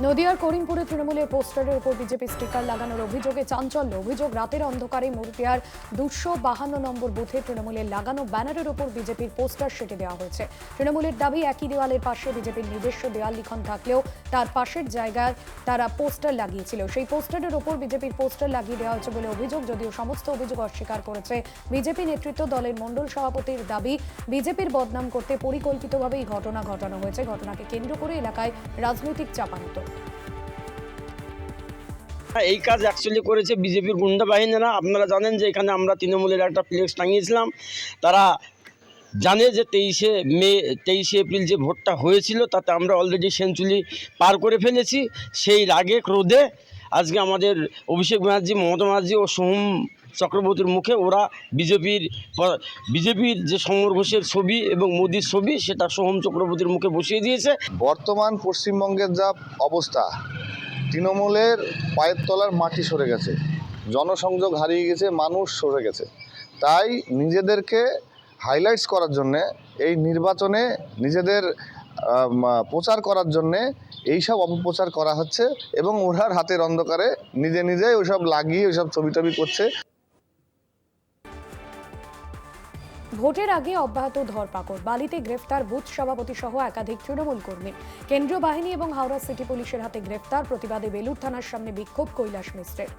নদিয়ার করিমপুরে তৃণমূলের পোস্টারের উপর বিজেপি স্টিকার লাগানোর অভিযোগে চাঞ্চল্য। অভিযোগ, রাতের অন্ধকারে মরুতিয়ার 252 নম্বর বুথে তৃণমূলের লাগানো ব্যানারের উপর বিজেপির পোস্টার সেটে দেওয়া হয়েছে। তৃণমূলের দাবি, একই দেওয়ালের পাশে বিজেপির নিজস্ব দেওয়াল লিখন থাকলেও তার পাশের জায়গায় তারা পোস্টার লাগিয়েছিল। সেই পোস্টারের উপর বিজেপির পোস্টার লাগিয়ে দেওয়া হয়েছে বলে অভিযোগ। যদিও সমস্ত অভিযোগ অস্বীকার করেছে বিজেপি নেতৃত্ব। দলের মণ্ডল সভাপতির দাবি, বিজেপির বদনাম করতে পরিকল্পিতভাবে এই ঘটনা ঘটানো হয়েছে। ঘটনাকে কেন্দ্র করে এলাকায় রাজনৈতিক চাপানুতো। এই কাজ অ্যাকচুয়ালি করেছে বিজেপির গুন্ডা বাহিনীরা। আপনারা জানেন যে এখানে আমরা তৃণমূলের একটা ফ্লেক্স টাঙিয়েছিলাম। তারা জানে যে 23 এপ্রিল যে ভোটটা হয়েছিল তাতে আমরা অলরেডি সেঞ্চুরি পার করে ফেলেছি। সেই রাগে ক্রোধে আজকে আমাদের অভিষেক ব্যানার্জি, মমতা ব্যানার্জি ও সোহম চক্রবর্তীর মুখে ওরা বিজেপির যে সমর ঘোষের ছবি এবং মোদির ছবি সেটা সোহম চক্রবর্তীর মুখে বসিয়ে দিয়েছে। বর্তমান পশ্চিমবঙ্গের যা অবস্থা, তৃণমূলের পায়ের তলার মাটি সরে গেছে, জনসংযোগ হারিয়ে গেছে, মানুষ সরে গেছে। তাই নিজেদেরকে হাইলাইটস করার জন্যে, এই নির্বাচনে নিজেদের প্রচার করার জন্যে এইসব অপপ্রচার করা হচ্ছে এবং ওরা হাতের অন্ধকারে নিজে নিজেই ওইসব লাগিয়ে ওইসব ছবি টবি করছে। ভোটের আগে অব্যাহত ধরপাকড়, বালিতে গ্রেফতার বুথ সভাপতি সহ একাধিক তৃণমূল কর্মী। কেন্দ্রীয় বাহিনী এবং হাওড়া সিটি পুলিশের হাতে গ্রেফতার। প্রতিবাদে বেলুর থানার সামনে বিক্ষোভ কৈলাস মিশ্রের।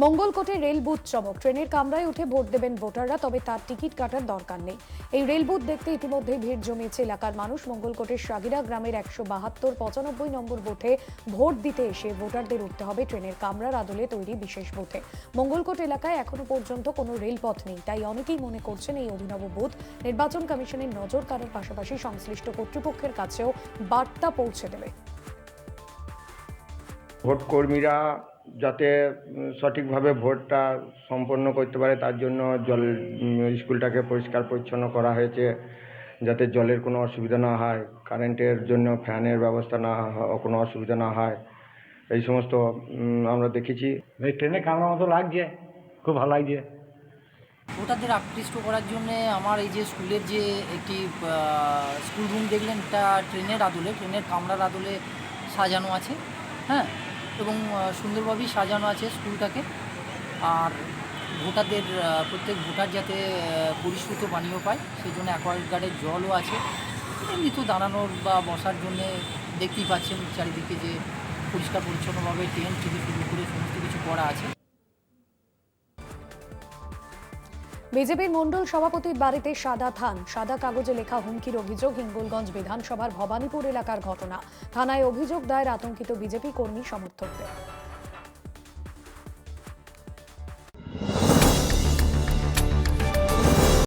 মঙ্গলকোটে রেল বুথ চমক। ট্রেনের কামরায় উঠে ভোট দেবেন ভোটাররা, তবে তার টিকিট কাটার দরকার নেই। এই রেল বুথ দেখতে ইতিমধ্যে ভিড় জমিয়েছে এলাকার মানুষ। মঙ্গলকোটের সাগিরা গ্রামের 172-95 নম্বর বুথে ভোট দিতে এসে ভোটারদের উঠতে হবে ট্রেনের কামরার আদলে তৈরি বিশেষ বুথে। মঙ্গলকোট এলাকায় এখনো পর্যন্ত কোনো রেলপথ নেই, তাই অনেকেই মনে করছেন এই অভিনব বুথ নির্বাচন কমিশনের নজর কাড়ার পাশাপাশি সংশ্লিষ্ট কর্তৃপক্ষের কাছেও বার্তা পৌঁছে দেবে। ভোট কর্মীরা যাতে সঠিকভাবে ভোটটা সম্পন্ন করতে পারে তার জন্য স্কুলটাকে পরিষ্কার পরিচ্ছন্ন করা হয়েছে, যাতে জলের কোনো অসুবিধা না হয়, কারেন্টের জন্য ফ্যানের ব্যবস্থা না কোনো অসুবিধা না হয়, এই সমস্ত আমরা দেখেছি। এই ট্রেনে কামড়ার মতো লাগছে, খুব ভালো লাগছে। ভোটারদের আকৃষ্ট করার জন্য আমার এই যে স্কুলের যে একটি স্কুল রুম দেখলেন, এটা ট্রেনের আদলে, ট্রেনের কামরার আদলে সাজানো আছে, হ্যাঁ, এবং সুন্দরভাবেই সাজানো আছে স্কুলটাকে। আর ভোটারদের প্রত্যেক ভোটার যাতে পরিশ্রুত পানীয় পায় সেই জন্য অ্যাকোয়াগার্ডের জলও আছে। এমনি তো দাঁড়ানোর বা বসার জন্যে দেখতেই পাচ্ছেন চারিদিকে যে পরিষ্কার পরিচ্ছন্নভাবে টেন্ট থেকে শুরু করে সমস্ত কিছু করা আছে। বিজেপির মণ্ডল সভাপতির বাড়িতে সাদা থান, সাদা কাগজে লেখা হুমকির অভিযোগ। হিঙ্গলগঞ্জ বিধানসভার ভবানীপুর এলাকার ঘটনা। থানায় অভিযোগ দায়ের আতঙ্কিত বিজেপি কর্মী সমর্থকদের।